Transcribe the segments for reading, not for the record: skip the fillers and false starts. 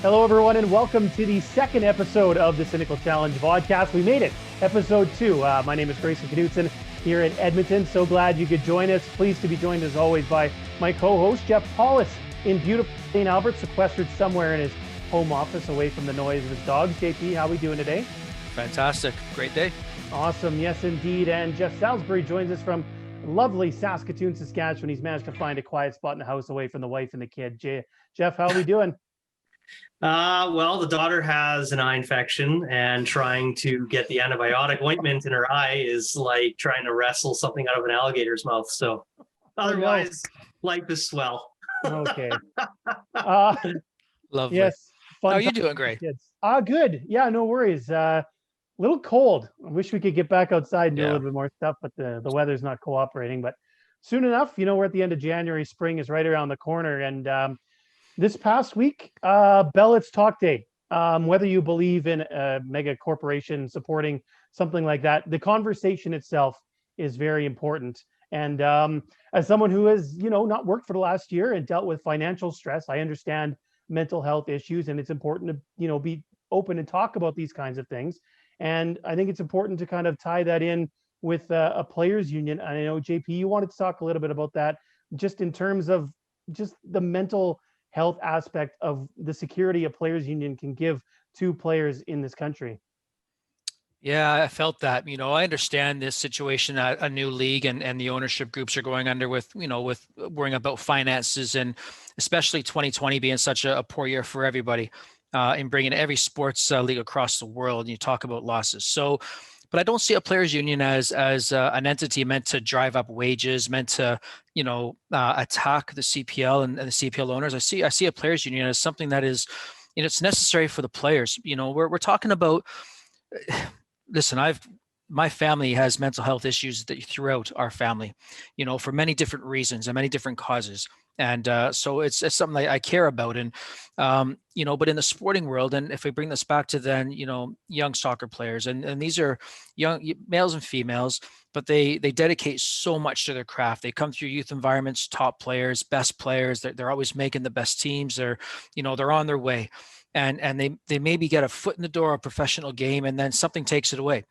Hello, everyone, and welcome to the second episode of the Cynical Challenge podcast. We made it, episode 2. My name is Grayson Knudsen here in Edmonton. So glad you could join us. Pleased to be joined, as always, by my co-host, Jeff Paulus, in beautiful St. Albert, sequestered somewhere in his home office away from the noise of his dogs. JP, how are we doing today? Fantastic. Great day. Awesome. Yes, indeed. And Jeff Salisbury joins us from lovely Saskatoon, Saskatchewan. He's managed to find a quiet spot in the house away from the wife and the kid. Jeff, how are we doing? Well, the daughter has an eye infection, and trying to get the antibiotic ointment in her eye is like trying to wrestle something out of an alligator's mouth. So otherwise, life is swell. Okay. Lovely. Yes. How are you doing, Gray? Good. Yeah, no worries. Little cold. I wish we could get back outside and do a little bit more stuff, but the weather's not cooperating. But soon enough, we're at the end of January. Spring is right around the corner. And this past week, Bellet's Talk Day. Whether you believe in a mega corporation supporting something like that, the conversation itself is very important. And as someone who has, not worked for the last year and dealt with financial stress, I understand mental health issues, and it's important to, be open and talk about these kinds of things. And I think it's important to kind of tie that in with a players union. And I know, JP, you wanted to talk a little bit about that, just in terms of just the mental health aspect of the security a players union can give to players in this country. Yeah, I felt that. I understand this situation at a new league and the ownership groups are going under with worrying about finances, and especially 2020 being such a poor year for everybody, in bringing every sports league across the world. And you talk about losses. So, but I don't see a players union as an entity meant to drive up wages, meant to, attack the CPL and the CPL owners. I see a players union as something that is, it's necessary for the players. We're talking about, listen, my family has mental health issues throughout our family, for many different reasons and many different causes. And so it's something that I care about. And, but in the sporting world, and if we bring this back to then, young soccer players, and these are young males and females, but they dedicate so much to their craft. They come through youth environments, top players, best players. They're always making the best teams. They're on their way. And they maybe get a foot in the door of a professional game, and then something takes it away.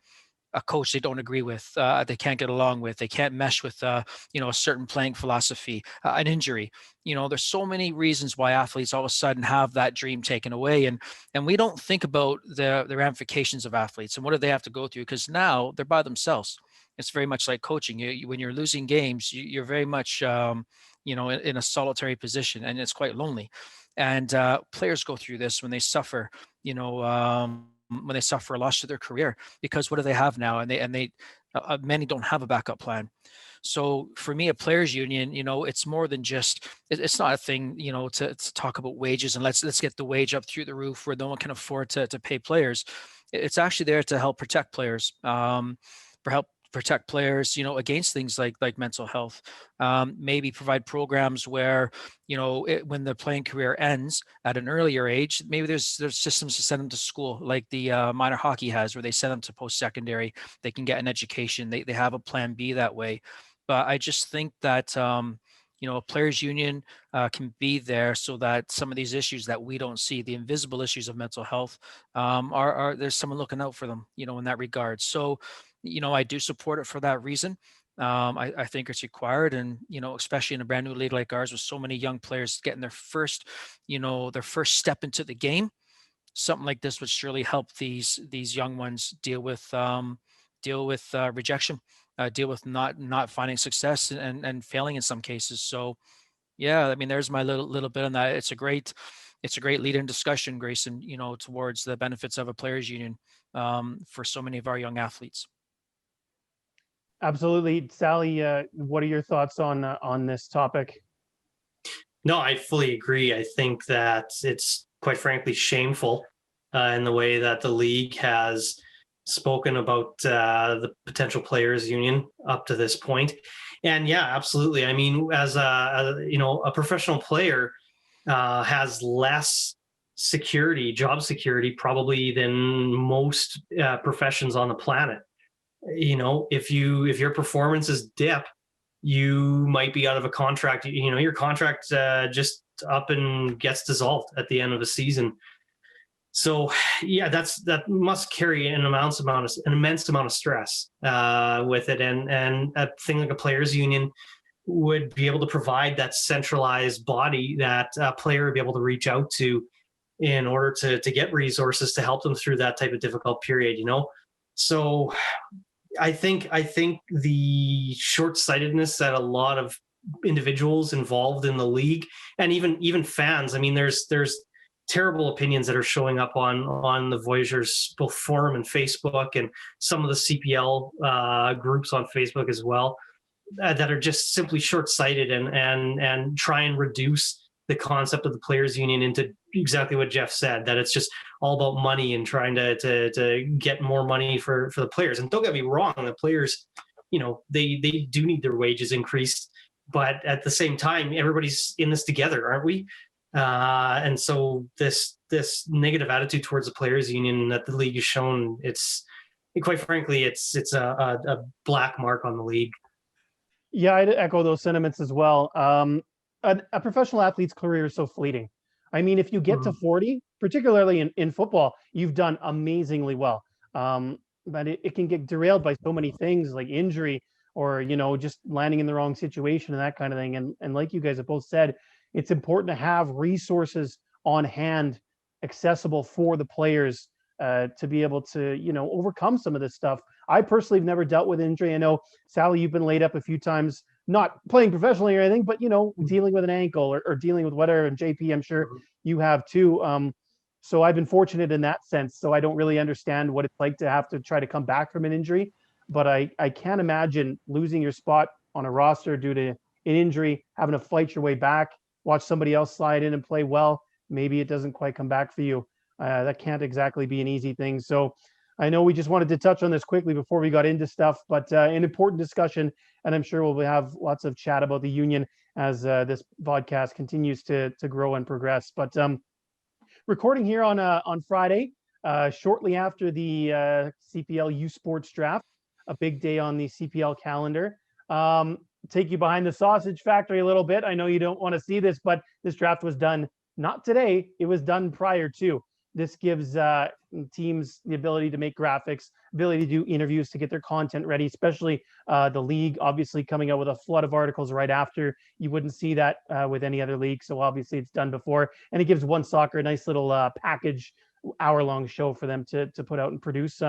A coach they don't agree with, they can't get along with, they can't mesh with, a certain playing philosophy, an injury. There's so many reasons why athletes all of a sudden have that dream taken away. And we don't think about the ramifications of athletes and what do they have to go through, because now they're by themselves. It's very much like coaching. When you're losing games, you're very much, in a solitary position, and it's quite lonely. And players go through this when they suffer, when they suffer a loss to their career, because what do they have now? And they many don't have a backup plan. So for me, a players union, it's more than just, it's not a thing, to talk about wages and let's get the wage up through the roof where no one can afford to pay players. It's actually there to help protect players, protect players, against things like mental health. Maybe provide programs where, when the playing career ends at an earlier age, maybe there's systems to send them to school, like the minor hockey has, where they send them to post-secondary. They can get an education. They have a plan B that way. But I just think that, a players union can be there so that some of these issues that we don't see, the invisible issues of mental health, are there's someone looking out for them, in that regard. So, I do support it for that reason. I think it's required, and especially in a brand new league like ours, with so many young players getting their first step into the game, something like this would surely help these young ones deal with rejection, deal with not finding success and failing in some cases. So, yeah, I mean, there's my little bit on that. It's a great lead-in discussion, Grayson, towards the benefits of a players union for so many of our young athletes. Absolutely. Sally, what are your thoughts on this topic? No, I fully agree. I think that it's quite frankly shameful in the way that the league has spoken about the potential players union up to this point. And yeah, absolutely. I mean, as a professional player has less job security probably than most professions on the planet. If your performances dip, you might be out of a contract. Your contract just up and gets dissolved at the end of the season. So yeah, that must carry an immense amount of stress with it, and a thing like a players union would be able to provide that centralized body that a player would be able to reach out to in order to get resources to help them through that type of difficult period, So I think the short-sightedness that a lot of individuals involved in the league, and even fans, I mean, there's terrible opinions that are showing up on the Voyageurs both forum and Facebook, and some of the CPL groups on Facebook as well, that are just simply short-sighted and try and reduce the concept of the players union into exactly what Jeff said, that it's just all about money and trying to get more money for the players. And don't get me wrong, the players, they do need their wages increased, but at the same time, everybody's in this together, aren't we? And so this negative attitude towards the players union that the league has shown, quite frankly, it's a black mark on the league. Yeah, I'd echo those sentiments as well. A professional athlete's career is so fleeting. I mean, if you get to 40, particularly in football, you've done amazingly well. But it can get derailed by so many things like injury or, just landing in the wrong situation and that kind of thing. And like you guys have both said, it's important to have resources on hand accessible for the players to be able to, overcome some of this stuff. I personally have never dealt with injury. I know, Sally, you've been laid up a few times, not playing professionally or anything, but, dealing with an ankle or dealing with whatever. And JP, I'm sure you have too. So I've been fortunate in that sense. So I don't really understand what it's like to have to try to come back from an injury. But I can't imagine losing your spot on a roster due to an injury, having to fight your way back, watch somebody else slide in and play well. Maybe it doesn't quite come back for you. That can't exactly be an easy thing. So I know we just wanted to touch on this quickly before we got into stuff, but an important discussion, and I'm sure we'll have lots of chat about the union as this podcast continues to grow and progress. But recording here on Friday, shortly after the CPL USports Draft, a big day on the CPL calendar. Take you behind the sausage factory a little bit. I know you don't want to see this, but this draft was done not today. It was done prior to. This gives teams the ability to make graphics, ability to do interviews to get their content ready, especially the league obviously coming out with a flood of articles right after. You wouldn't see that with any other league. So obviously it's done before. And it gives One Soccer a nice little package, hour-long show for them to put out and produce.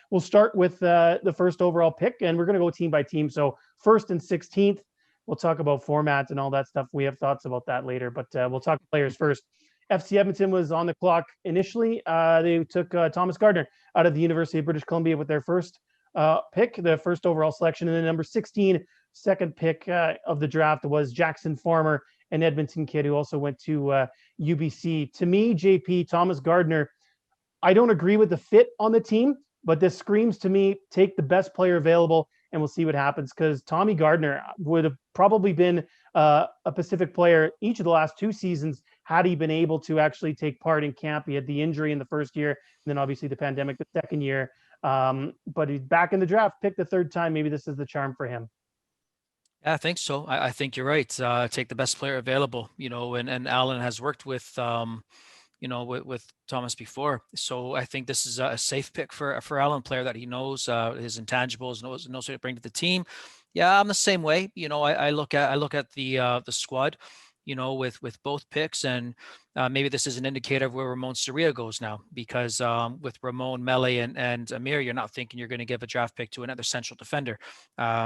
We'll start with the first overall pick, and we're going to go team by team. So first and 16th, we'll talk about formats and all that stuff. We have thoughts about that later, but we'll talk players first. FC Edmonton was on the clock initially. They took Thomas Gardner out of the University of British Columbia with their first pick, the first overall selection. And then number 16, second pick of the draft was Jackson Farmer, an Edmonton kid who also went to UBC. To me, JP, Thomas Gardner, I don't agree with the fit on the team, but this screams to me, take the best player available and we'll see what happens, because Tommy Gardner would have probably been a Pacific player each of the last 2 seasons had he been able to actually take part in camp. He had the injury in the first year, and then obviously the pandemic the second year. But he's back in the draft, picked the third time. Maybe this is the charm for him. Yeah, I think so. I think you're right. Take the best player available, and Alan has worked with with Thomas before. So I think this is a safe pick for Alan, player that he knows his intangibles, knows what to bring to the team. Yeah, I'm the same way. I look at the squad, with both picks, and maybe this is an indicator of where Ramon Soria goes now, because with Ramon, Mele, and Amir, you're not thinking you're going to give a draft pick to another central defender,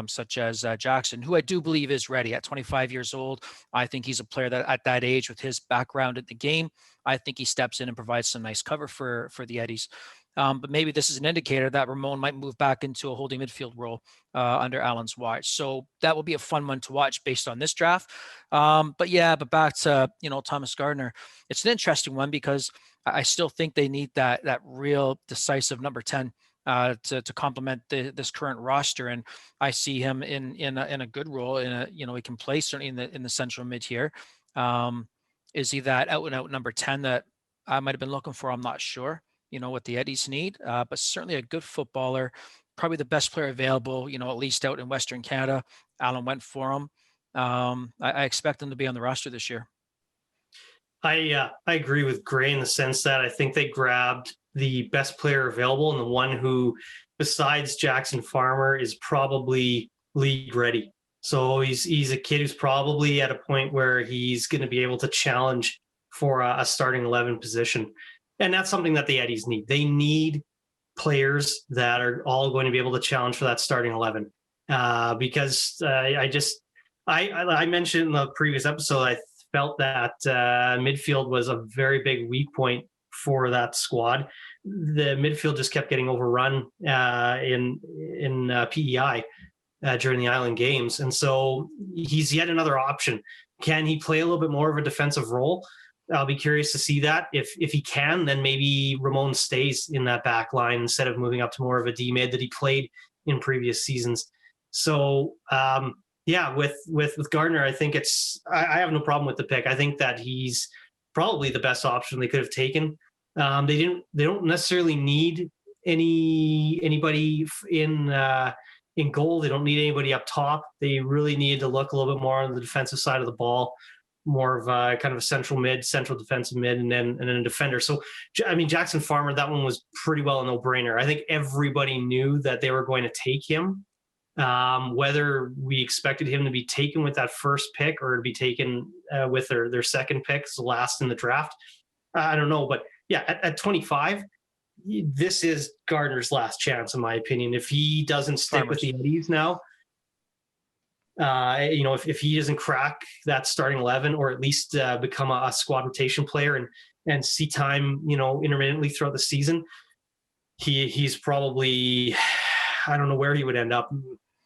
such as Jackson, who I do believe is ready at 25 years old. I think he's a player that at that age, with his background in the game, I think he steps in and provides some nice cover for the Eddies. But maybe this is an indicator that Ramon might move back into a holding midfield role under Allen's watch. So that will be a fun one to watch based on this draft. But back to, Thomas Gardner. It's an interesting one because I still think they need that real decisive number 10 to complement this current roster. And I see him in a good role. He can play certainly in the central mid here. Is he that out and out number 10 that I might have been looking for? I'm not sure. What the Eddies need, but certainly a good footballer, probably the best player available, at least out in Western Canada. Alan went for him. I expect him to be on the roster this year. I agree with Gray in the sense that I think they grabbed the best player available and the one who, besides Jackson Farmer, is probably league ready. So he's a kid who's probably at a point where he's going to be able to challenge for a starting 11 position, and that's something that the Eddies need. They need players that are all going to be able to challenge for that starting 11. Because I mentioned in the previous episode, I felt that midfield was a very big weak point for that squad. The midfield just kept getting overrun in PEI during the Island Games, and so he's yet another option. Can he play a little bit more of a defensive role? I'll be curious to see that. If he can, then maybe Ramon stays in that back line instead of moving up to more of a D mid that he played in previous seasons. So with Gardner, I think I have no problem with the pick. I think that he's probably the best option they could have taken. They don't necessarily need anybody in goal. They don't need anybody up top. They really need to look a little bit more on the defensive side of the ball, more of a kind of a central defensive mid, and then a defender. So, I mean, Jackson Farmer, that one was pretty well a no-brainer. I think everybody knew that they were going to take him. Whether we expected him to be taken with that first pick or to be taken with their second pick, last in the draft, I don't know. But yeah, at 25, this is Gardner's last chance, in my opinion. If he doesn't stick with the Eddies now, if he doesn't crack that starting 11 or at least become a squad rotation player and see time, intermittently throughout the season, he's probably, I don't know where he would end up,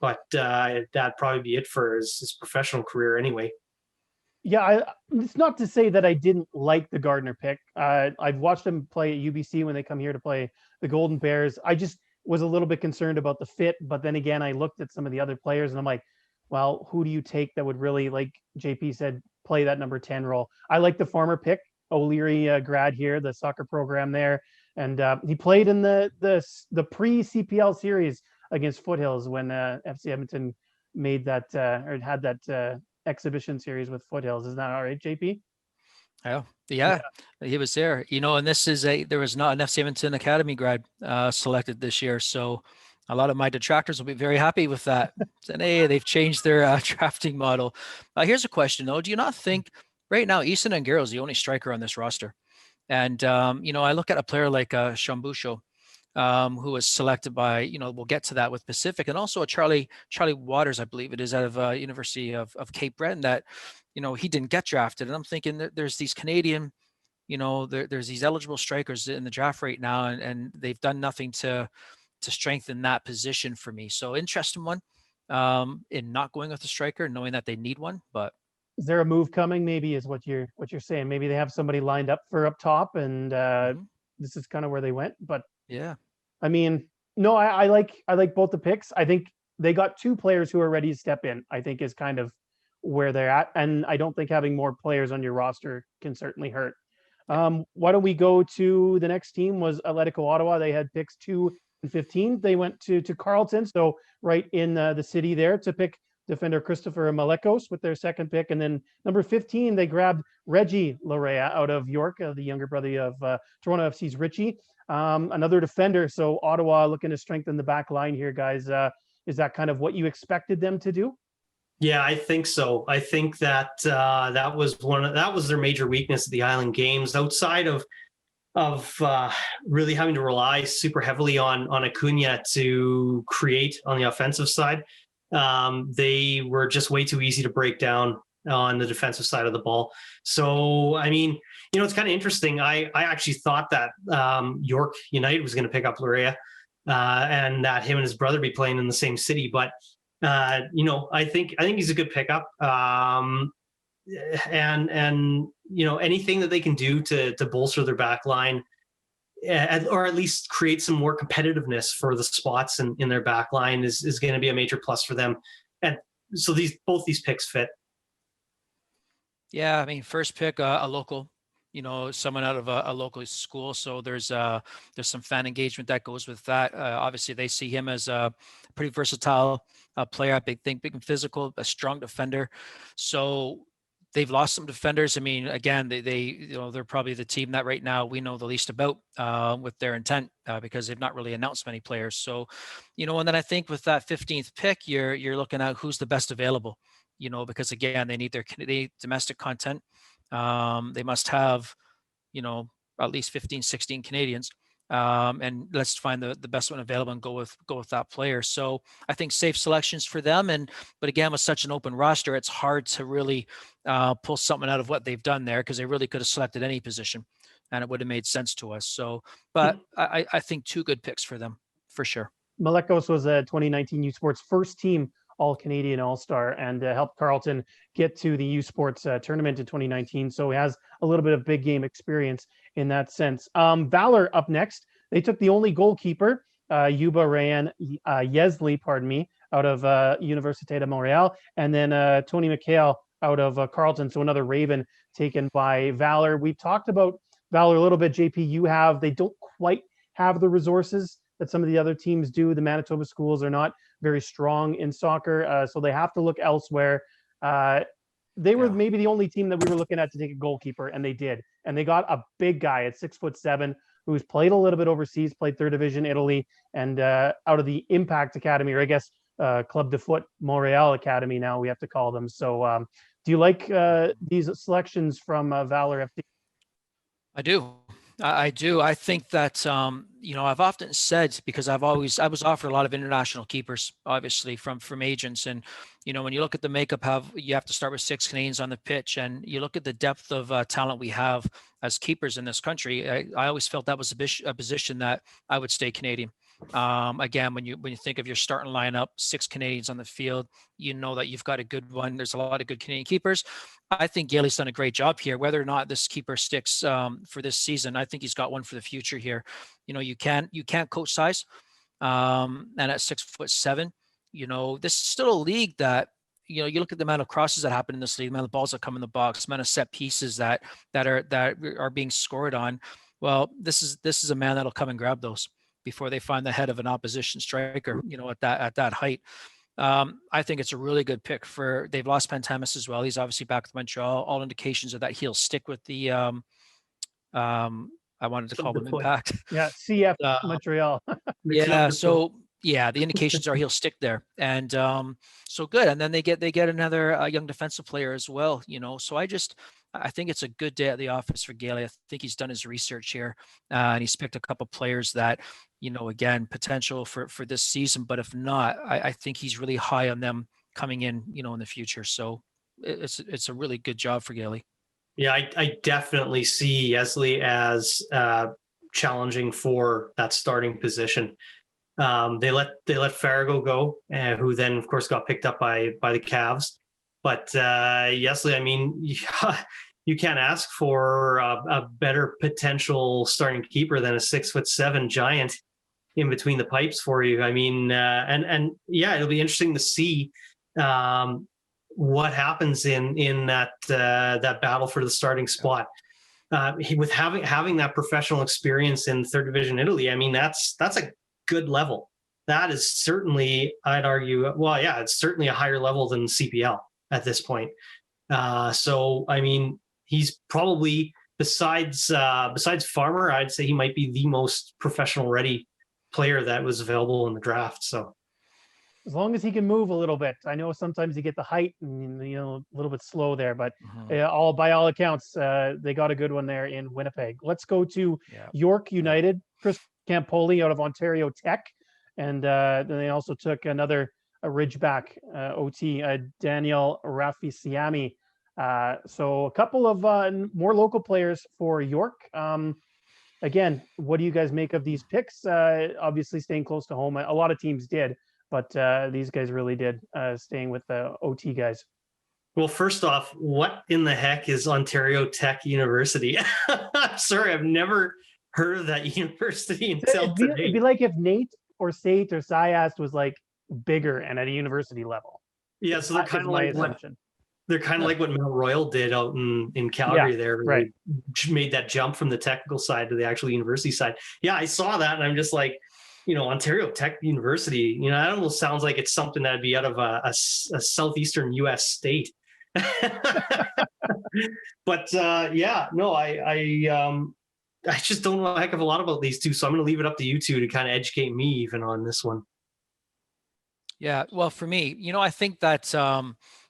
but that'd probably be it for his professional career anyway. Yeah, it's not to say that I didn't like the Gardner pick. I've watched them play at UBC when they come here to play the Golden Bears. I just was a little bit concerned about the fit, but then again, I looked at some of the other players and I'm like, well, who do you take that would really, like JP said, play that number 10 role? I like the Farmer pick, O'Leary grad here, the soccer program there, and he played in the pre-CPL series against Foothills when FC Edmonton made that or had that exhibition series with Foothills. Is that all right, JP? Yeah, he was there. And there was not an FC Edmonton Academy grad selected this year, so a lot of my detractors will be very happy with that. Saying, hey, they've changed their drafting model. Here's a question though: do you not think right now Easton Angaro is the only striker on this roster? And I look at a player like Shambusho, who was selected by, we'll get to that with Pacific, and also a Charlie Waters, I believe it is, out of University of Cape Breton, that, he didn't get drafted. And I'm thinking that there's these Canadian, there's these eligible strikers in the draft right now, and they've done nothing to strengthen that position for me. So interesting one in not going with the striker, knowing that they need one. But is there a move coming? Maybe is what you're saying. Maybe they have somebody lined up for up top, and this is kind of where they went. But yeah, I mean, no, I like both the picks. I think they got two players who are ready to step in, I think is kind of where they're at. And I don't think having more players on your roster can certainly hurt. Why don't we go to the next team? Was Atletico Ottawa. They had picks 2 and 15. They went to Carleton, so right in the city there, to pick defender Christopher Malekos with their second pick. And then number 15, they grabbed Reggie Larea out of York, the younger brother of Toronto FC's Richie. Another defender. So Ottawa looking to strengthen the back line here, guys. Is that kind of what you expected them to do? Yeah, I think so. I think that that was their major weakness at the Island Games, outside of really having to rely super heavily on Acuna to create on the offensive side. They were just way too easy to break down on the defensive side of the ball. So, I mean, it's kind of interesting. I actually thought that York United was going to pick up Larea and that him and his brother be playing in the same city. But, I think he's a good pickup. And anything that they can do to bolster their back line, or at least create some more competitiveness for the spots in their back line is going to be a major plus for them. And so both these picks fit. Yeah, I mean, first pick a local, someone out of a local school. So there's some fan engagement that goes with that. Obviously, they see him as a pretty versatile player. I think big and physical, a strong defender. So They've lost some defenders. I mean, again, they're probably the team that right now we know the least about with their intent because they've not really announced many players. So, and then I think with that 15th pick, you're looking at who's the best available. Because again, they need their domestic content. They must have, at least 15, 16 Canadians. And let's find the best one available and go with that player. So I think safe selections for them. But again, with such an open roster, it's hard to really pull something out of what they've done there because they really could have selected any position and it would have made sense to us. So, but I think 2 good picks for them for sure. Malekos was a 2019 U Sports first team All-Canadian All-Star and helped Carleton get to the U Sports tournament in 2019. So he has a little bit of big game experience in that sense. Valor up next. They took the only goalkeeper, Yuba Rayan Yesley, out of Université de Montréal, and then Tony McHale out of Carleton. So another Raven taken by Valor. We've talked about Valor a little bit. JP, they don't quite have the resources that some of the other teams do. The Manitoba schools are not very strong in soccer, so they have to look elsewhere. They were maybe the only team that we were looking at to take a goalkeeper, and they did. And they got a big guy at 6'7", who's played a little bit overseas, played third division Italy, and out of the Impact Academy, or I guess Club de Foot Montreal Academy now we have to call them. So do you like these selections from Valor FC? I do. I do. I think that, I've often said, because I was offered a lot of international keepers, obviously from agents. And, when you look at the makeup, you have to start with 6 Canadians on the pitch, and you look at the depth of talent we have as keepers in this country. I always felt that was a position that I would stay Canadian. Again, when you think of your starting lineup, 6 Canadians on the field, that you've got a good one. There's a lot of good Canadian keepers. I think Gailey's done a great job here. Whether or not this keeper sticks for this season, I think he's got one for the future here. You can't coach size, and at 6'7", this is still a league that you look at the amount of crosses that happen in this league, the amount of balls that come in the box, the amount of set pieces that are being scored on. Well, this is a man that'll come and grab those before they find the head of an opposition striker, at that height. I think it's a really good pick they've lost Pantemis as well. He's obviously back with Montreal. All indications are that he'll stick with the, I wanted to call them Impact. Yeah, CF Montreal. Yeah, so yeah, the indications are he'll stick there. And so good. And then they get another young defensive player as well, So I think it's a good day at the office for Gailey. I think he's done his research here, and he's picked a couple of players that, again, potential for this season. But if not, I think he's really high on them coming in, in the future. So it's a really good job for Gailey. Yeah, I definitely see Yesley as challenging for that starting position. They let Farrago go, who then of course got picked up by the Cavs. But Yesley, I mean, you can't ask for a better potential starting keeper than a 6'7" giant in between the pipes for you. I mean, and yeah, it'll be interesting to see what happens in that battle for the starting spot. With having that professional experience in third division Italy, I mean, that's a good level. That is certainly, I'd argue, it's certainly a higher level than CPL at this point. So, I mean, he's probably, besides Farmer, I'd say he might be the most professional ready player that was available in the draft. So as long as he can move a little bit. I know sometimes you get the height and, a little bit slow there, but by all accounts, they got a good one there in Winnipeg. Let's go to York United, Chris Campoli out of Ontario Tech. And then they also took another Ridgeback OT, Daniel Rafisiami. So a couple of more local players for York. Again, what do you guys make of these picks? Obviously staying close to home. A lot of teams did, but these guys really did, staying with the OT guys. Well, first off, what in the heck is Ontario Tech University? I'm sorry, I've never heard of that university until today. It'd be like if Nate or Sate or Syast was like bigger and at a university level. Yeah, so they're kind of like what Mount Royal did out in Calgary. There, right? Made that jump from the technical side to the actual university side. Yeah, I saw that, and I'm just like, Ontario Tech University. That almost sounds like it's something that'd be out of a southeastern U.S. state. But I just don't know a heck of a lot about these two, so I'm going to leave it up to you two to kind of educate me even on this one. Yeah, well, for me, I think that,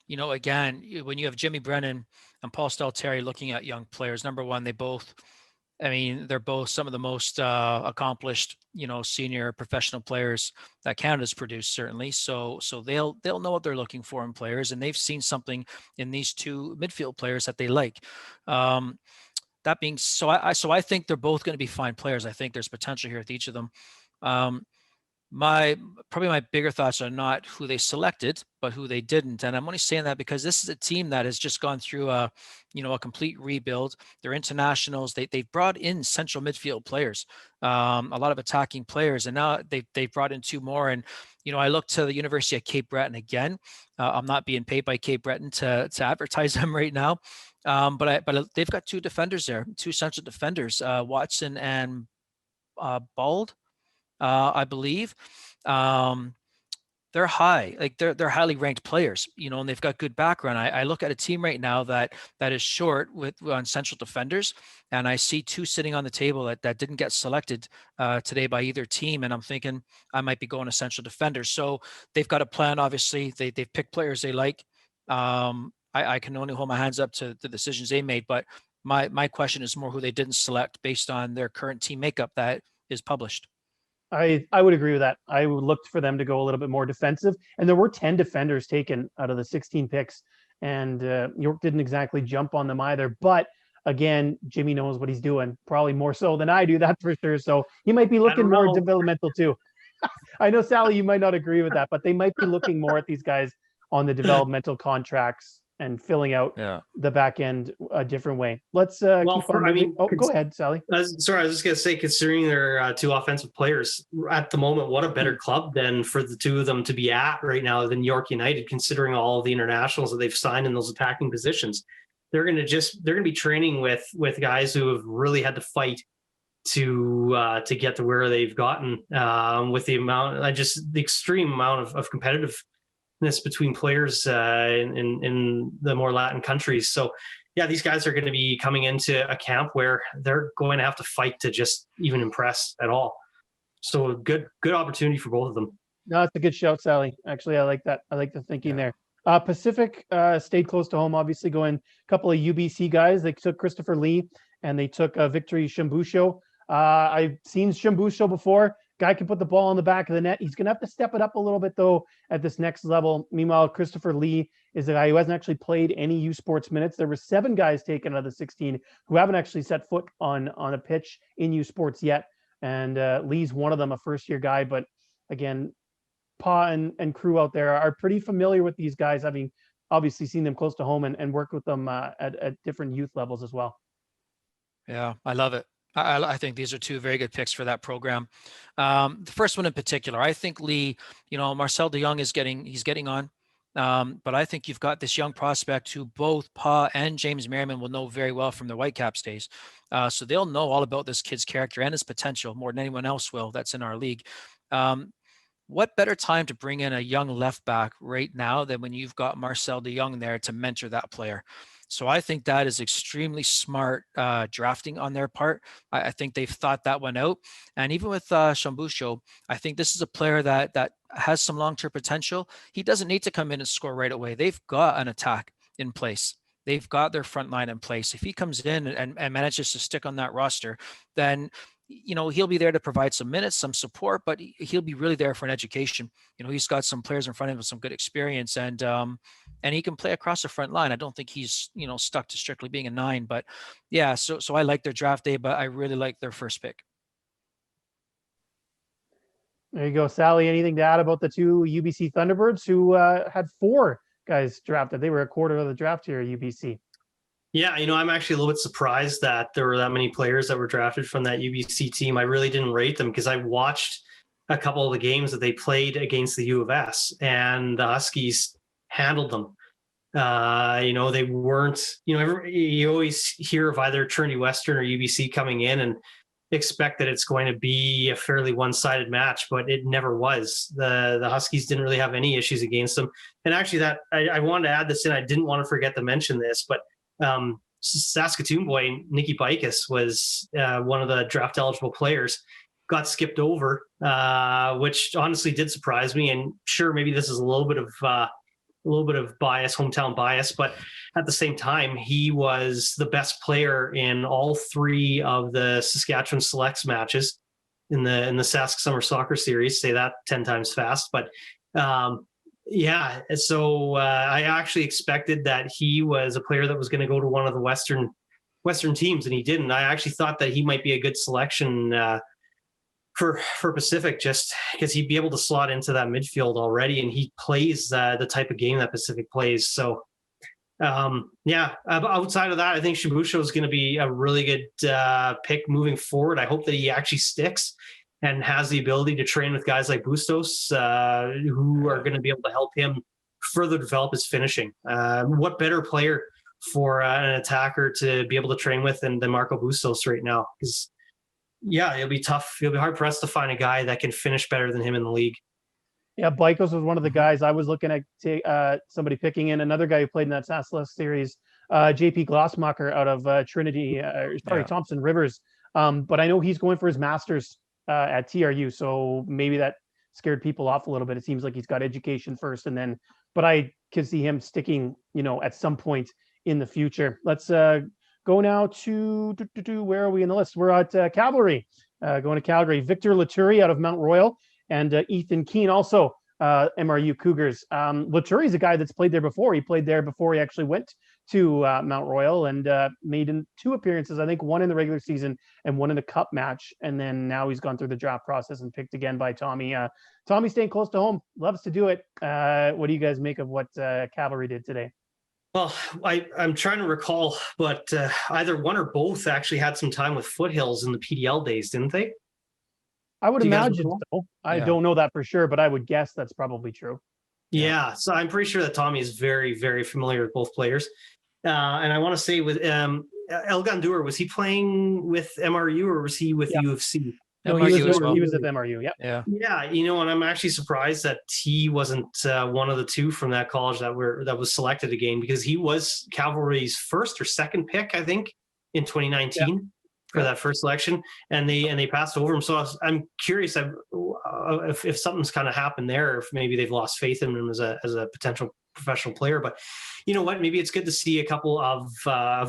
again, when you have Jimmy Brennan and Paul Stalteri looking at young players, number one, they're both some of the most accomplished, senior professional players that Canada's produced, certainly. So they'll know what they're looking for in players, and they've seen something in these two midfield players that they like. That being so, I think they're both going to be fine players. I think there's potential here with each of them. Um, my bigger thoughts are not who they selected, but who they didn't. And I'm only saying that because this is a team that has just gone through a complete rebuild. They're internationals. They've brought in central midfield players, a lot of attacking players, and now they've brought in two more. And I look to the University of Cape Breton again. I'm not being paid by Cape Breton to advertise them right now, but they've got two defenders there, two central defenders, Watson and Bald. I believe. They're high, like they're highly ranked players, and they've got good background. I look at a team right now that is short on central defenders, and I see two sitting on the table that didn't get selected today by either team, and I'm thinking I might be going to central defenders. So they've got a plan. Obviously, they've picked players they like. I can only hold my hands up to the decisions they made, but my question is more who they didn't select based on their current team makeup that is published. I would agree with that. I would look for them to go a little bit more defensive. And there were 10 defenders taken out of the 16 picks. And York didn't exactly jump on them either. But again, Jimmy knows what he's doing, probably more so than I do, that's for sure. So he might be looking more developmental too. I know, Sally, you might not agree with that, but they might be looking more at these guys on the developmental contracts and filling out the back end a different way. Let's keep on. Go ahead, Sally. I was just going to say, considering they're two offensive players at the moment, what a better club than for the two of them to be at right now than York United, considering all of the internationals that they've signed in those attacking positions. They're going to be training with guys who have really had to fight to get to where they've gotten with the extreme amount of competitive between players in the more Latin countries. So yeah, these guys are going to be coming into a camp where they're going to have to fight to just even impress at all. So good opportunity for both of them. No, it's a good shout, Sally. Actually, I like that. I like the thinking there. Pacific stayed close to home, obviously going a couple of UBC guys. They took Christopher Lee and they took Victory Shambusho. I've seen Shambusho before. Guy can put the ball in the back of the net. He's going to have to step it up a little bit, though, at this next level. Meanwhile, Christopher Lee is a guy who hasn't actually played any U Sports minutes. There were 7 guys taken out of the 16 who haven't actually set foot on a pitch in U Sports yet. And Lee's one of them, a first-year guy. But again, Pa and crew out there are pretty familiar with these guys, having obviously seen them close to home and worked with them at different youth levels as well. Yeah, I love it. I think these are two very good picks for that program. The first one in particular, I think Lee, Marcel de Jong he's getting on. But I think you've got this young prospect who both Pa and James Merriman will know very well from their Whitecaps days. So they'll know all about this kid's character and his potential more than anyone else will that's in our league. What better time to bring in a young left back right now than when you've got Marcel de Jong there to mentor that player? So I think that is extremely smart drafting on their part. I think they've thought that one out. And even with Shambusho, I think this is a player that has some long-term potential. He doesn't need to come in and score right away. They've got an attack in place. They've got their front line in place. If he comes in and manages to stick on that roster, then he'll be there to provide some minutes, some support, but he'll be really there for an education. He's got some players in front of him with some good experience, and he can play across the front line. I don't think he's, stuck to strictly being a 9, but yeah, so I like their draft day, but I really like their first pick. There you go, Sally. Anything to add about the two UBC Thunderbirds who had 4 guys drafted? They were a quarter of the draft here at UBC. Yeah, I'm actually a little bit surprised that there were that many players that were drafted from that UBC team. I really didn't rate them because I watched a couple of the games that they played against the U of S, and the Huskies handled them. They weren't, you always hear of either Trinity Western or UBC coming in and expect that it's going to be a fairly one-sided match, but it never was. The Huskies didn't really have any issues against them. And actually I wanted to add this in. I didn't want to forget to mention this, but Saskatoon boy Nicky Bikes was one of the draft eligible players. Got skipped over, which honestly did surprise me. And sure, maybe this is a little bit of bias, hometown bias, but at the same time, he was the best player in all 3 of the Saskatchewan Selects matches in the Sask Summer Soccer Series. Say that 10 times fast, but yeah. So I actually expected that he was a player that was going to go to one of the Western teams, and he didn't. I actually thought that he might be a good selection for Pacific, just because he'd be able to slot into that midfield already, and he plays the type of game that Pacific plays. So outside of that, I think Shibusho is going to be a really good pick moving forward. I hope that he actually sticks and has the ability to train with guys like Bustos, who are going to be able to help him further develop his finishing. What better player for an attacker to be able to train with than Marco Bustos right now? Because it'll be tough. It'll be hard for us to find a guy that can finish better than him in the league. Yeah, Bikos was one of the guys I was looking at somebody picking in. Another guy who played in that Sasseless series, JP Glossmacher out of Trinity, Thompson Rivers. But I know he's going for his master's at TRU, so maybe that scared people off a little bit. It seems like he's got education first, and then, but I could see him sticking, at some point in the future. Let's go now to where are we in the list? We're at Cavalry, going to Calgary. Victor Laturi out of Mount Royal, and Ethan Keane, also MRU Cougars. Laturi is a guy that's played there before. He played there before he actually went to Mount Royal, and made in 2 appearances, I think one in the regular season and one in the cup match. And then now he's gone through the draft process and picked again by Tommy. Tommy staying close to home, loves to do it. What do you guys make of what Cavalry did today? Well, I'm trying to recall, but either one or both actually had some time with Foothills in the PDL days, didn't they? I would imagine so. I don't know that for sure, but I would guess that's probably true. Yeah, so I'm pretty sure that Tommy is very, very familiar with both players. And I want to say with El Gandour, was he playing with MRU or was he with UFC? No, he was at MRU. Yeah. And I'm actually surprised that he wasn't one of the 2 from that college that was selected again, because he was Cavalry's first or second pick, I think, in 2019 for that first selection, and they passed over him. So I'm curious if something's kind of happened there, if maybe they've lost faith in him as a potential professional player. But you know what? Maybe it's good to see a couple of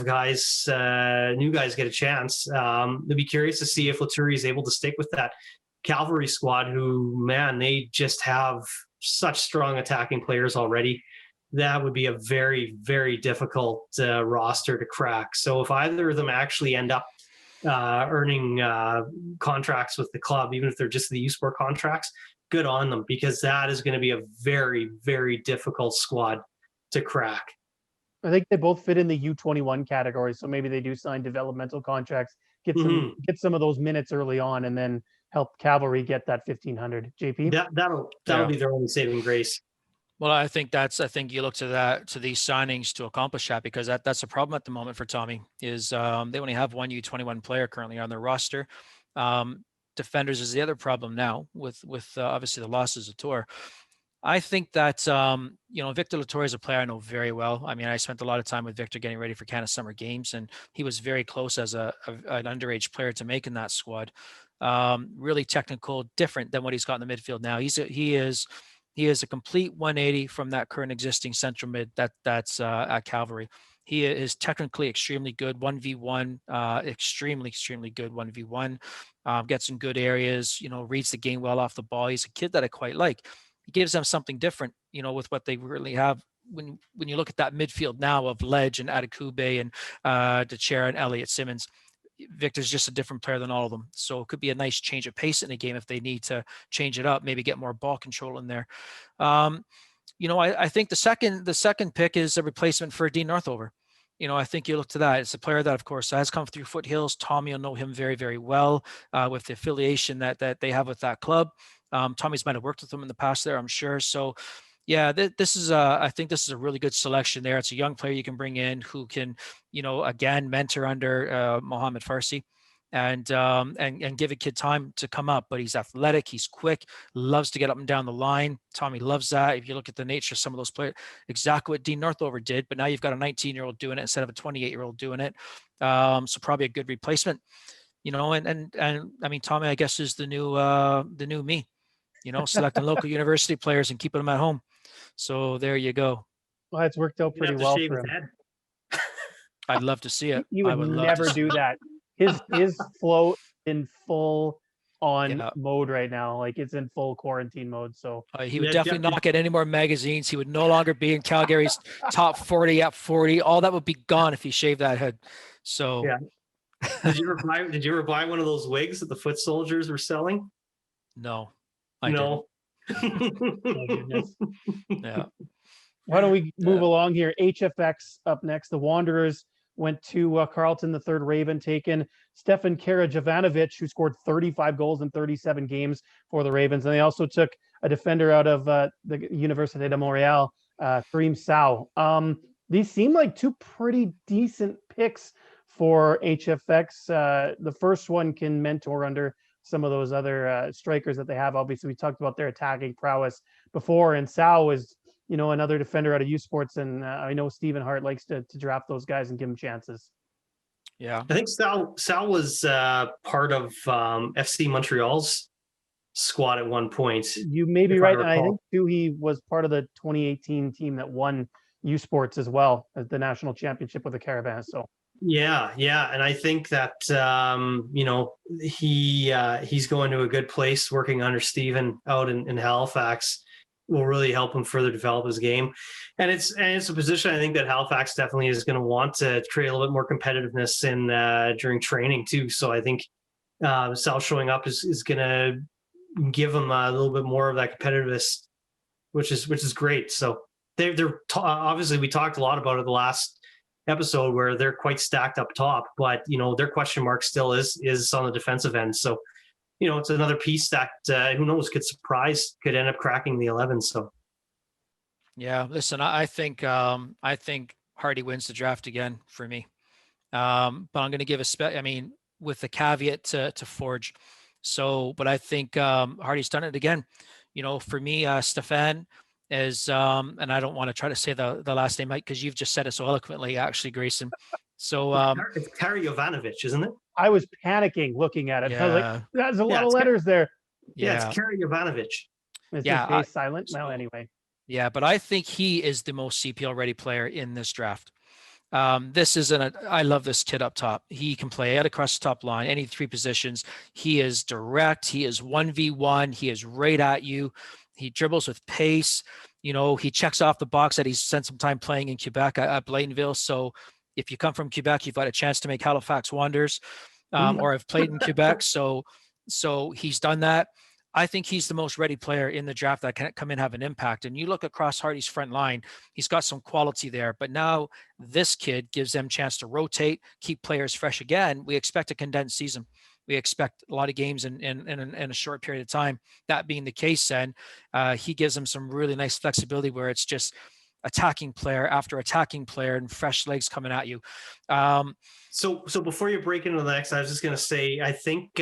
guys, new guys, get a chance. I'd be curious to see if Laturi is able to stick with that Cavalry squad, who, man, they just have such strong attacking players already. That would be a very, very difficult roster to crack. So if either of them actually end up earning contracts with the club, even if they're just the USports contracts, good on them, because that is going to be a very, very difficult squad to crack. I think they both fit in the U21 category, so maybe they do sign developmental contracts, get some of those minutes early on, and then help Cavalry get that 1,500. JP, that'll be their only saving grace. Well, I think you look to these signings to accomplish that, because that's a problem at the moment for Tommy, is they only have one U21 player currently on their roster. Defenders is the other problem now with obviously the losses of Tour. I think that Victor Laturi is a player I know very well. I mean, I spent a lot of time with Victor getting ready for Canada Summer Games, and he was very close as an underage player to making that squad. Really technical, different than what he's got in the midfield now. He is a complete 180 from that current existing central mid that's at Cavalry. He is technically extremely good, 1v1, extremely good 1v1. Gets in good areas, reads the game well off the ball. He's a kid that I quite like. He gives them something different, with what they really have. When you look at that midfield now of Ledge and Adekube and DeChera and Elliott Simmons, Victor's just a different player than all of them. So it could be a nice change of pace in the game if they need to change it up, maybe get more ball control in there. I think the second pick is a replacement for Dean Northover. I think you look to that. It's a player that, of course, has come through Foothills. Tommy will know him very, very well with the affiliation that they have with that club. Tommy's might have worked with him in the past there, I'm sure. So, yeah, I think this is a really good selection there. It's a young player you can bring in who can, again, mentor under Mohamed Farsi. and give a kid time to come up. But he's athletic, he's quick, loves to get up and down the line. Tommy loves that. If you look at the nature of some of those players, exactly what Dean Northover did, but now you've got a 19-year-old doing it instead of a 28-year-old doing it. So probably a good replacement, and I mean, Tommy, I guess, is the new me, selecting local university players and keeping them at home. So there you go. Well, it's worked out pretty well for him. I'd love to see it. He would never do that. His float in full on mode right now. Like, it's in full quarantine mode. So he would definitely not get any more magazines. He would no longer be in Calgary's top 40 at 40. All that would be gone if he shaved that head. So yeah. Did you ever buy one of those wigs that the foot soldiers were selling? No. No. Oh, yeah. Why don't we move along here? HFX up next. The Wanderers went to Carlton, the third Raven taken. Stefan Karajovanovic, who scored 35 goals in 37 games for the Ravens. And they also took a defender out of the Université de Montréal, Kareem Sow. These seem like two pretty decent picks for HFX. The first one can mentor under some of those other strikers that they have. Obviously, we talked about their attacking prowess before, and Sow is another defender out of USports, and I know Stephen Hart likes to draft those guys and give them chances. Yeah, I think Sal was part of FC Montreal's squad at one point. You may be right, and I think too he was part of the 2018 team that won USports as well as the national championship with the Caravan. So yeah, and I think that he's going to a good place working under Stephen out in Halifax. Will really help him further develop his game. And it's a position I think that Halifax definitely is going to want to create a little bit more competitiveness in during training too. So I think Sal showing up is going to give him a little bit more of that competitiveness, which is great. So they're obviously, we talked a lot about it the last episode where they're quite stacked up top, but their question mark still is on the defensive end. So it's another piece that who knows could end up cracking the 11. So, yeah, listen, I think Hardy wins the draft again for me. But I'm going to give with the caveat to Forge. So, but I think Hardy's done it again. For me, Stefan is, and I don't want to try to say the last name, Mike, because you've just said it so eloquently, actually, Grayson. So it's Karajovanovic, isn't it? I was panicking looking at it. Yeah. I was like, there's a lot of letters there. Yeah, it's Karajovanovic. Is his face silent? Well, anyway. Yeah, but I think he is the most CPL ready player in this draft. I love this kid up top. He can play out across the top line, any three positions. He is direct. He is 1v1. He is right at you. He dribbles with pace. He checks off the box that he's spent some time playing in Quebec at Blainville. So if you come from Quebec, you've got a chance to make Halifax Wanderers, or have played in Quebec. So he's done that. I think he's the most ready player in the draft that can come in and have an impact. And you look across Hardy's front line, he's got some quality there. But now this kid gives them a chance to rotate, keep players fresh again. We expect a condensed season. We expect a lot of games in a short period of time. That being the case, then he gives them some really nice flexibility where it's just attacking player after attacking player and fresh legs coming at you. So before you break into the next, I was just going to say, I think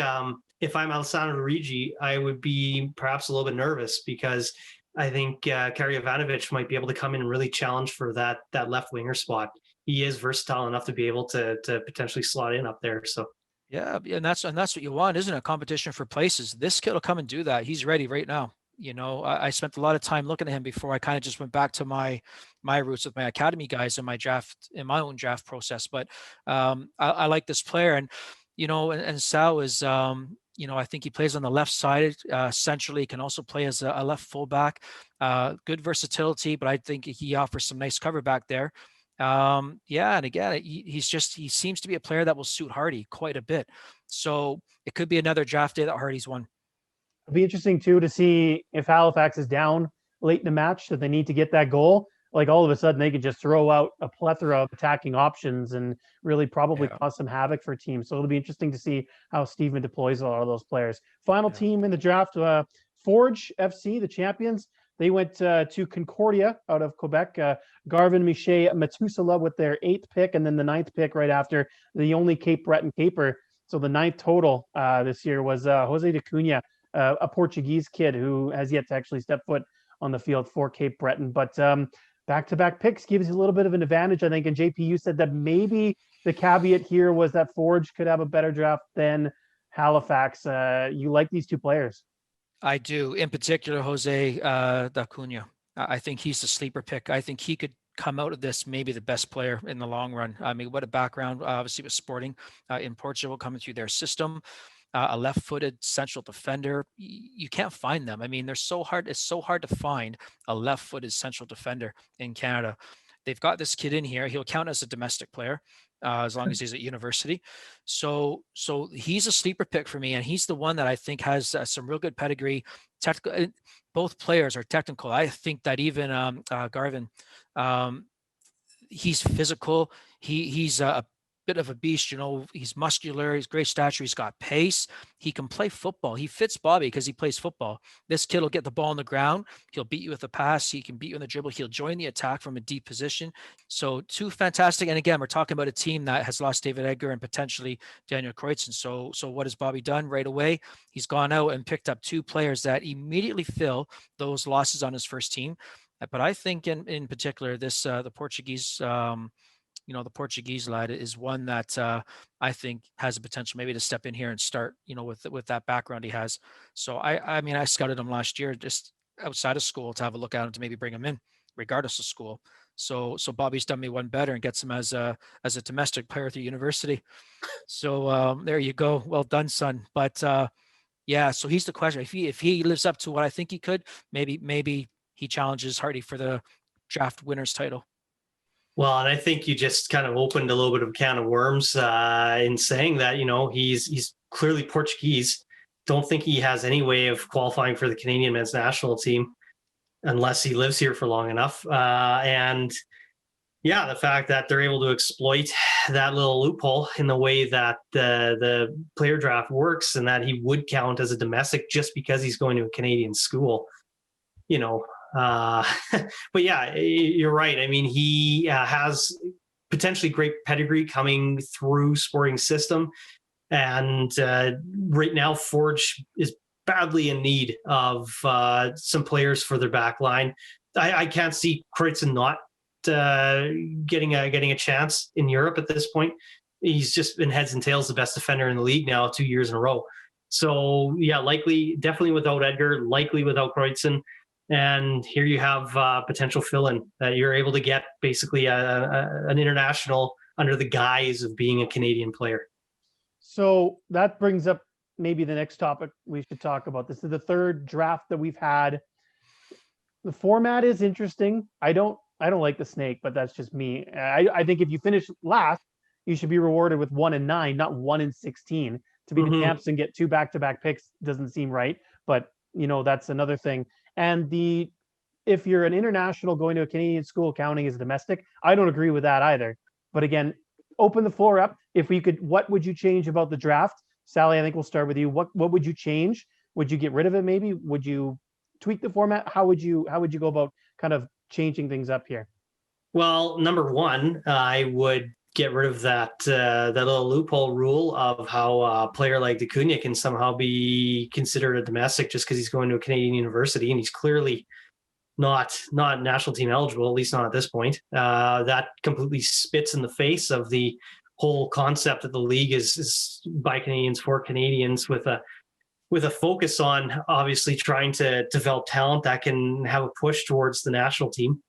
if I'm Alessandro Rigi, I would be perhaps a little bit nervous because I think Karajovanovic might be able to come in and really challenge for that left winger spot. He is versatile enough to be able to potentially slot in up there. So. Yeah, and that's what you want, isn't it? A competition for places. This kid will come and do that. He's ready right now. I spent a lot of time looking at him before I kind of just went back to my roots with my academy guys in my own draft process. But I like this player, and and Sal is I think he plays on the left side centrally. He can also play as a left fullback. Good versatility, but I think he offers some nice cover back there. And again, he seems to be a player that will suit Hardy quite a bit. So it could be another draft day that Hardy's won. It'll be interesting too to see if Halifax is down late in the match that they need to get that goal. Like all of a sudden they could just throw out a plethora of attacking options and really probably cause some havoc for teams. So it'll be interesting to see how Steven deploys a lot of those players. Final team in the draft, Forge FC, the champions. They went to Concordia out of Quebec. Garvin Miche Matusala with their 8th pick, and then the 9th pick right after, the only Cape Breton Caper So the 9th total this year was Jose de Cunha, a Portuguese kid who has yet to actually step foot on the field for Cape Breton. But back-to-back picks gives you a little bit of an advantage, I think. And JP, you said that maybe the caveat here was that Forge could have a better draft than Halifax. You like these two players? I do. In particular, Jose da Cunha. I think he's the sleeper pick. I think he could come out of this maybe the best player in the long run. I mean, what a background, obviously, with Sporting in Portugal, coming through their system. A left-footed central defender. You can't find them. I mean, they're so hard. It's so hard to find a left-footed central defender in Canada. They've got this kid in here. He'll count as a domestic player as long as he's at university. So he's a sleeper pick for me, and he's the one that I think has some real good pedigree. Technical. Both players are technical. I think that even Garvin, he's physical. He's a bit of a beast, he's muscular, he's great stature, he's got pace, he can play football. He fits Bobby because he plays football. This kid will get the ball on the ground, he'll beat you with a pass, he can beat you in the dribble, he'll join the attack from a deep position. So two fantastic, and again, we're talking about a team that has lost David Edgar and potentially Daniel Kreutzen. So what has Bobby done right away? He's gone out and picked up two players that immediately fill those losses on his first team. But I think in particular, this the Portuguese the Portuguese lad is one that I think has a potential maybe to step in here and start, with that background he has. So I mean, I scouted him last year just outside of school to have a look at him, to maybe bring him in regardless of school. So Bobby's done me one better and gets him as a domestic player through university. So there you go. Well done, son. But yeah, so he's the question. If he lives up to what I think he could, maybe he challenges Hardy for the draft winners title. Well, and I think you just kind of opened a little bit of a can of worms in saying that, he's clearly Portuguese. Don't think he has any way of qualifying for the Canadian men's national team unless he lives here for long enough. And yeah, the fact that they're able to exploit that little loophole in the way that the player draft works, and that he would count as a domestic just because he's going to a Canadian school, but yeah, you're right. I mean, he has potentially great pedigree coming through Sporting system. And right now, Forge is badly in need of some players for their back line. I can't see Kreutzen not getting a chance in Europe at this point. He's just been heads and tails the best defender in the league now 2 years in a row. So yeah, definitely without Edgar, likely without Kreutzen. And here you have potential fill-in that you're able to get basically an international under the guise of being a Canadian player. So that brings up maybe the next topic we should talk about. This is the third draft that we've had. The format is interesting. I don't like the snake, but that's just me. I think if you finish last, you should be rewarded with 1 and 9, not 1 and 16. To be the champs and get 2 back-to-back picks doesn't seem right, but that's another thing. And if you're an international going to a Canadian school counting as domestic, I don't agree with that either. But again, open the floor up. If we could, what would you change about the draft? Sally, I think we'll start with you. What would you change? Would you get rid of it maybe? Would you tweak the format? How would you go about kind of changing things up here? Well, number one, I would get rid of that little loophole rule of how a player like Acuna can somehow be considered a domestic just because he's going to a Canadian university, and he's clearly not national team eligible, at least not at this point. That completely spits in the face of the whole concept that the league is by Canadians for Canadians, with a focus on obviously trying to develop talent that can have a push towards the national team.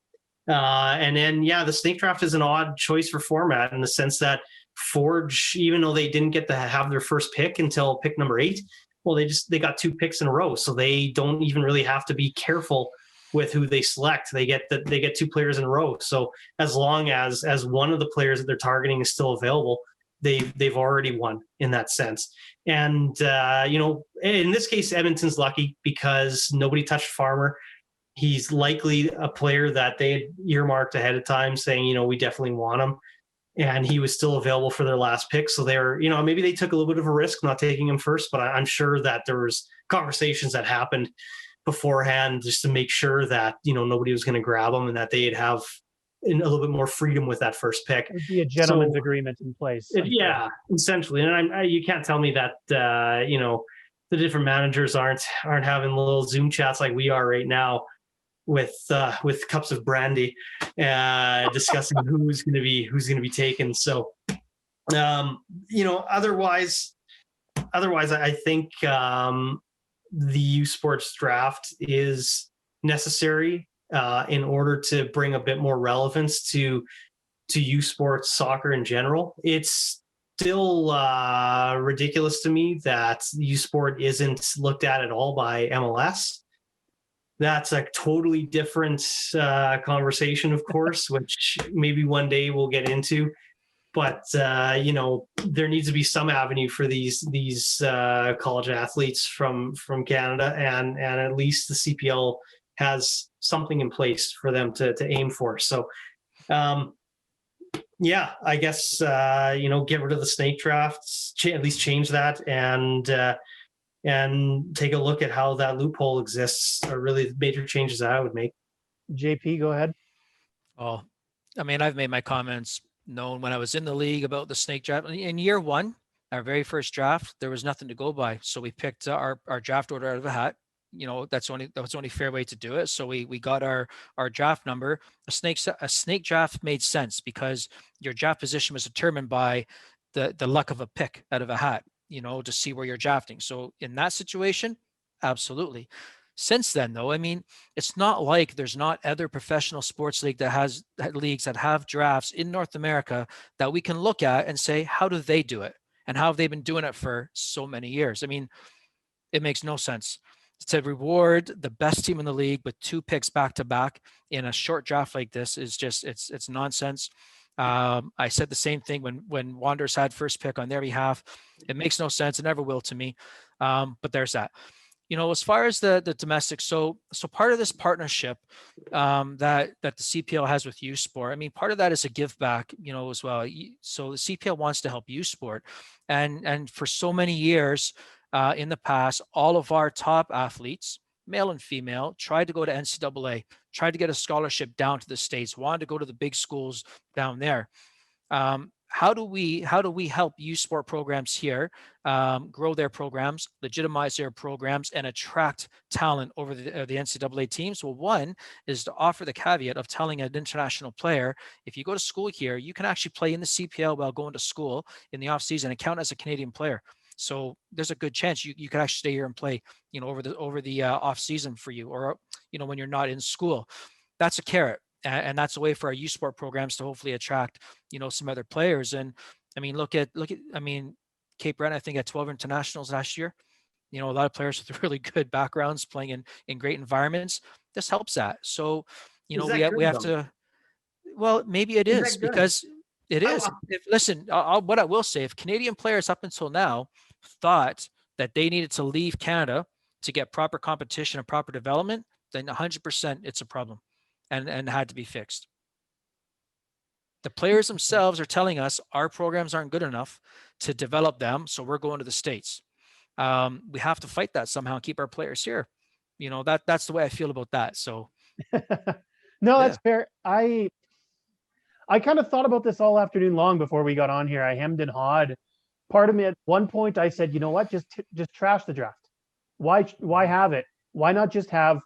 And then, yeah, the snake draft is an odd choice for format in the sense that Forge, even though they didn't get to have their first pick until pick number 8, well, they got 2 picks in a row, so they don't even really have to be careful with who they select. They get 2 players in a row. So as long as one of the players that they're targeting is still available, they've already won in that sense. And in this case, Edmonton's lucky because nobody touched Farmer. He's likely a player that they had earmarked ahead of time saying, we definitely want him. And he was still available for their last pick. So they're, maybe they took a little bit of a risk not taking him first, but I'm sure that there was conversations that happened beforehand just to make sure that, nobody was going to grab him and that they'd have a little bit more freedom with that first pick. There'd be a gentleman's agreement in place. Yeah, essentially. And you can't tell me that the different managers aren't having little Zoom chats like we are right now with cups of brandy, discussing who's going to be taken. So, otherwise, I think the USports Draft is necessary in order to bring a bit more relevance to U Sports soccer in general. It's still ridiculous to me that U Sport isn't looked at all by MLS. That's a totally different conversation, of course, which maybe one day we'll get into. But there needs to be some avenue for these college athletes from Canada, and at least the CPL has something in place for them to aim for. So, I guess get rid of the snake drafts, at least change that, and take a look at how that loophole exists are really the major changes that I would make. JP, go ahead. Oh, I mean, I've made my comments known when I was in the league about the snake draft. In year one, our very first draft, there was nothing to go by. So we picked our draft order out of a hat. That was only fair way to do it. So we got our draft number. A snake draft made sense because your draft position was determined by the luck of a pick out of a hat, to see where you're drafting. So in that situation, absolutely. Since then, though, I mean, it's not like there's not other professional sports leagues that have drafts in North America that we can look at and say, how do they do it? And how have they been doing it for so many years? I mean, it makes no sense to reward the best team in the league with 2 picks back to back in a short draft like this. Is just it's nonsense. I said the same thing when Wanderers had first pick on their behalf. It makes no sense. It never will to me. But there's that. As far as the domestic, so part of this partnership that the CPL has with U Sport, I mean, part of that is a give back, as well. So the CPL wants to help U Sport, and for so many years in the past, all of our top athletes, male and female, tried to go to NCAA, tried to get a scholarship down to the States, wanted to go to the big schools down there. How do we help U Sport programs here grow their programs, legitimize their programs, and attract talent over the NCAA teams? Well, one is to offer the caveat of telling an international player, if you go to school here, you can actually play in the CPL while going to school in the off season and count as a Canadian player. So there's a good chance you could actually stay here and play, over the off season for you, or when you're not in school. That's a carrot. And that's a way for our U Sport programs to hopefully attract, some other players. And I mean, look at, I mean, Cape Breton, I think had 12 internationals last year. A lot of players with really good backgrounds playing in great environments. This helps that. So, we have to, well, maybe it is because it is. Listen, what I will say, if Canadian players up until now thought that they needed to leave Canada to get proper competition and proper development, then 100% it's a problem. And had to be fixed. The players themselves are telling us our programs aren't good enough to develop them, so we're going to the States. We have to fight that somehow and keep our players here. That's the way I feel about that. So, no, that's fair. I kind of thought about this all afternoon long before we got on here. I hemmed and hawed. Part of me at one point I said, you know what, just trash the draft. Why have it? Why not just have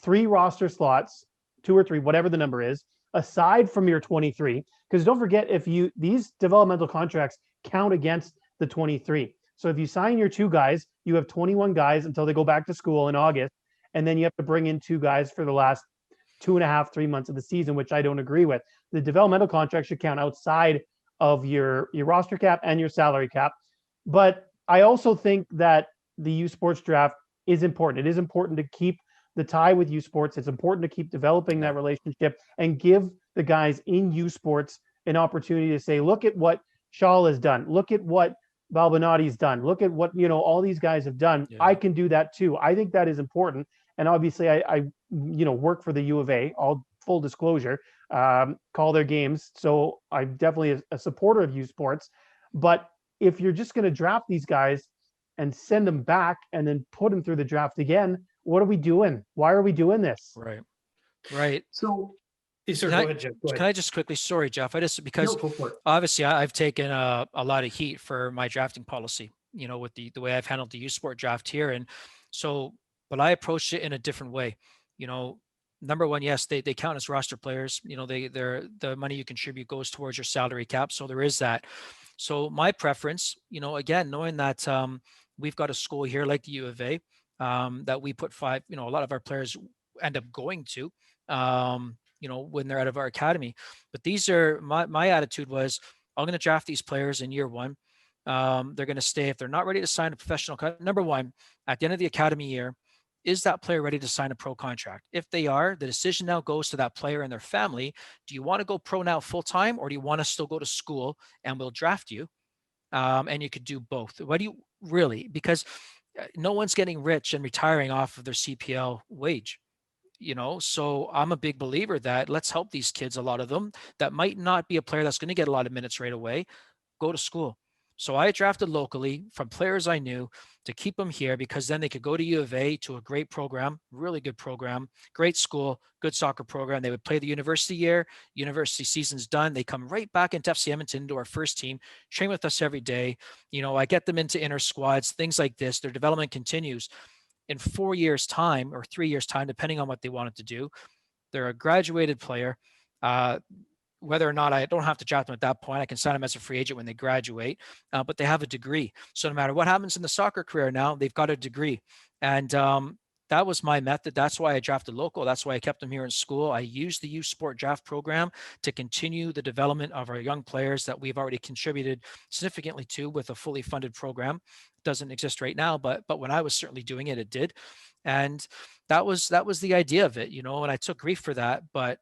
3 roster slots? 2 or 3, whatever the number is, aside from your 23, because don't forget, these developmental contracts count against the 23. So if you sign your 2 guys, you have 21 guys until they go back to school in August, and then you have to bring in 2 guys for the last 2.5, 3 months of the season, which I don't agree with. The developmental contract should count outside of your roster cap and your salary cap. But I also think that the U Sports Draft is important. It is important to keep the tie with U Sports. It's important to keep developing that relationship and give the guys in U Sports an opportunity to say, look at what Shaw has done. Look at what Balbinotti's done. Look at what, all these guys have done. Yeah. I can do that too. I think that is important. And obviously I work for the U of A, all full disclosure, call their games. So I'm definitely a supporter of U Sports. But if you're just going to draft these guys and send them back and then put them through the draft again, what are we doing? Why are we doing this? Right. So Sir, go ahead, Jeff. Go ahead. Can I just quickly, sorry, Jeff, because No, go for it. obviously I've taken a lot of heat for my drafting policy, with the way I've handled the USports Draft here. And so, but I approached it in a different way. Number one, yes, they count as roster players. The money you contribute goes towards your salary cap. So there is that. So my preference, again, knowing that we've got a school here like the U of A, that we put a lot of our players end up going to, when they're out of our academy. But these are my attitude was, I'm going to draft these players in year one. They're going to stay. If they're not ready to sign a professional number one, at the end of the academy year, is that player ready to sign a pro contract? If they are, the decision now goes to that player and their family. Do you want to go pro now full time, or do you want to still go to school and we'll draft you? And you could do both. What do you really? Because no one's getting rich and retiring off of their CPL wage. So I'm a big believer that let's help these kids, a lot of them that might not be a player that's going to get a lot of minutes right away, go to school. So I drafted locally from players I knew to keep them here, because then they could go to U of A, to a great program, really good program, great school, good soccer program. They would play the university year, university season's done. They come right back into FC Edmonton, to our first team, train with us every day. I get them into inner squads, things like this. Their development continues. In 4 years' time or 3 years' time, depending on what they wanted to do, they're a graduated player. Whether or not I don't have to draft them at that point, I can sign them as a free agent when they graduate, but they have a degree. So no matter what happens in the soccer career now, they've got a degree. And that was my method. That's why I drafted local. That's why I kept them here in school. I used the USports Draft program to continue the development of our young players that we've already contributed significantly to with a fully funded program. It doesn't exist right now, but when I was certainly doing it, it did. And that was the idea of it, and I took grief for that, but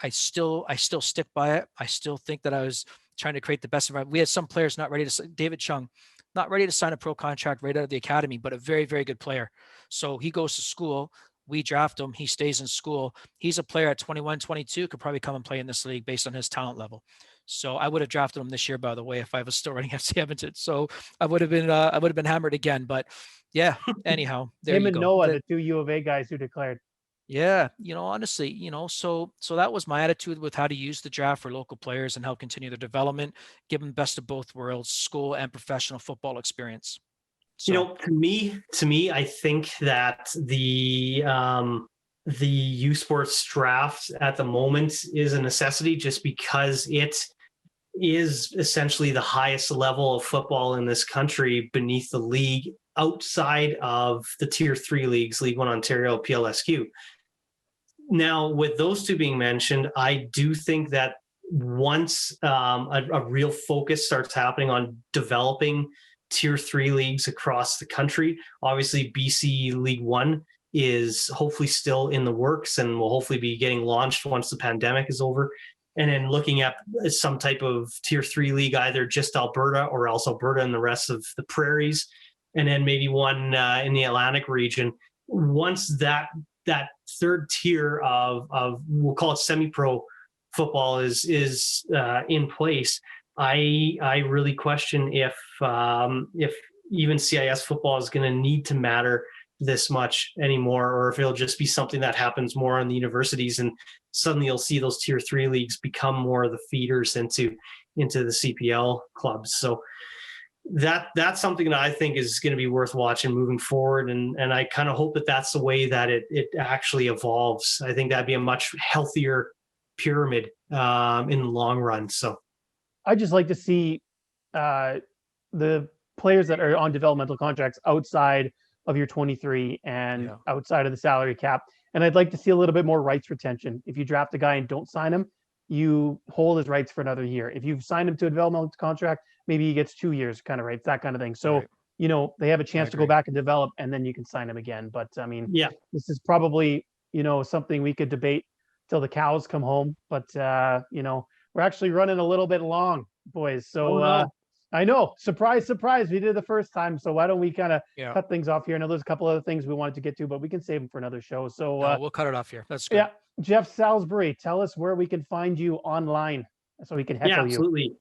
I still stick by it. I still think that I was trying to create the best environment. We had some players not ready to, David Chung, not ready to sign a pro contract right out of the academy, but a very, very good player. So he goes to school. We draft him. He stays in school. He's a player at 21, 22, could probably come and play in this league based on his talent level. So I would have drafted him this year, by the way, if I was still running FC Edmonton. So I would have been hammered again. But yeah, anyhow, there Him you and go. Noah, the two U of A guys who declared. Yeah, honestly, so that was my attitude with how to use the draft for local players and help continue their development, give them best of both worlds, school and professional football experience. So, to me, I think that the U Sports Draft at the moment is a necessity, just because it is essentially the highest level of football in this country beneath the league, outside of the Tier 3 leagues, League One Ontario, PLSQ. Now, with those two being mentioned, I do think that once a real focus starts happening on developing Tier 3 leagues across the country, obviously BC League One is hopefully still in the works and will hopefully be getting launched once the pandemic is over. And then looking at some type of Tier 3 league, either just Alberta or else Alberta and the rest of the prairies, and then maybe one in the Atlantic region. Once that third tier of we'll call it semi-pro football is in place, I really question if even CIS football is going to need to matter this much anymore, or if it'll just be something that happens more in the universities, and suddenly you'll see those Tier 3 leagues become more of the feeders into the CPL clubs. So that's something that I think is going to be worth watching moving forward. And I kind of hope that that's the way that it actually evolves. I think that'd be a much healthier pyramid in the long run. So I just like to see the players that are on developmental contracts outside of your 23 and outside of the salary cap. And I'd like to see a little bit more rights retention. If you draft a guy and don't sign him, you hold his rights for another year. If you've signed him to a developmental contract, maybe he gets 2 years kind of rights, that kind of thing. So, they have a chance to go back and develop, and then you can sign him again. But I mean, this is probably, something we could debate till the cows come home. But, we're actually running a little bit long, boys. So I know, surprise, surprise, we did it the first time. So why don't we kind of cut things off here? I know there's a couple other things we wanted to get to, but we can save them for another show. So we'll cut it off here. That's good. Yeah. Jeff Salisbury, tell us where we can find you online so we can heckle you. Yeah, absolutely.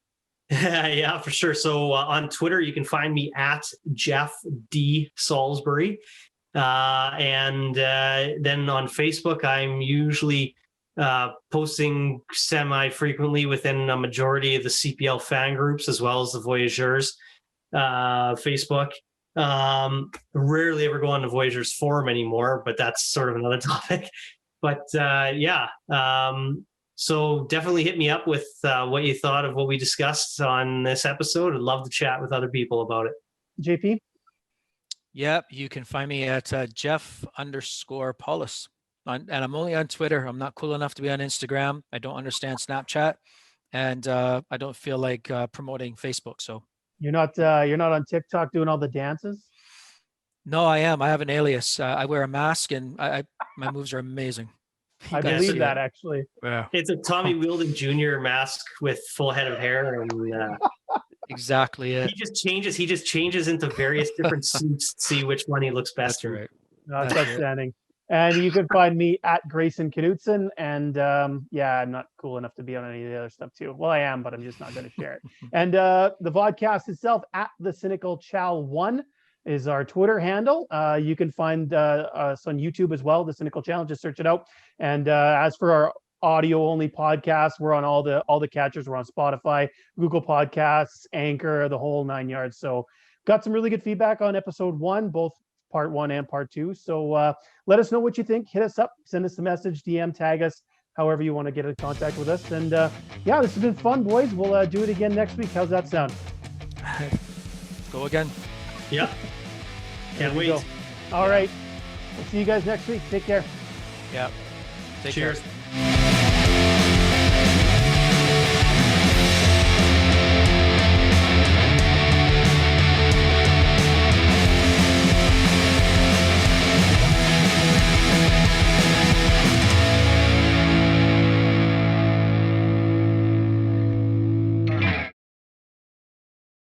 Yeah, for sure. So on Twitter, you can find me at Jeff D. Salisbury. And then on Facebook, I'm usually posting semi-frequently within a majority of the CPL fan groups, as well as the Voyageurs Facebook. Rarely ever go on the Voyageurs forum anymore, but that's sort of another topic. But so definitely hit me up with what you thought of what we discussed on this episode. I'd love to chat with other people about it. JP? Yep, you can find me at Jeff_Paulus. And I'm only on Twitter. I'm not cool enough to be on Instagram. I don't understand Snapchat, and I don't feel like promoting Facebook. So You're not on TikTok doing all the dances? no, I am. I have an alias. I wear a mask, and my moves are amazing. I believe that actually. Yeah, it's a Tommy Wheeldon Jr. mask with full head of hair, and exactly it. He just changes into various different suits to see which one he looks best in. Right. That's outstanding. And you can find me at Grayson Knutson. And I'm not cool enough to be on any of the other stuff too. Well, I am, but I'm just not going to share it. And the vodcast itself at the Cynical Chow 1 is our Twitter handle. You can find us on YouTube as well, the Cynical Channel. Just search it out. And as for our audio only podcast, we're on all the catchers. We're on Spotify, Google Podcasts, Anchor, the whole 9 yards. So got some really good feedback on episode 1, both part 1 and part 2. So let us know what you think. Hit us up, send us a message, DM, tag us, however you want to get in contact with us. And this has been fun, boys. We'll do it again next week. How's that sound? Go again. Yeah. Can't wait. All right. We'll see you guys next week. Take care. Yeah. Take Cheers. care.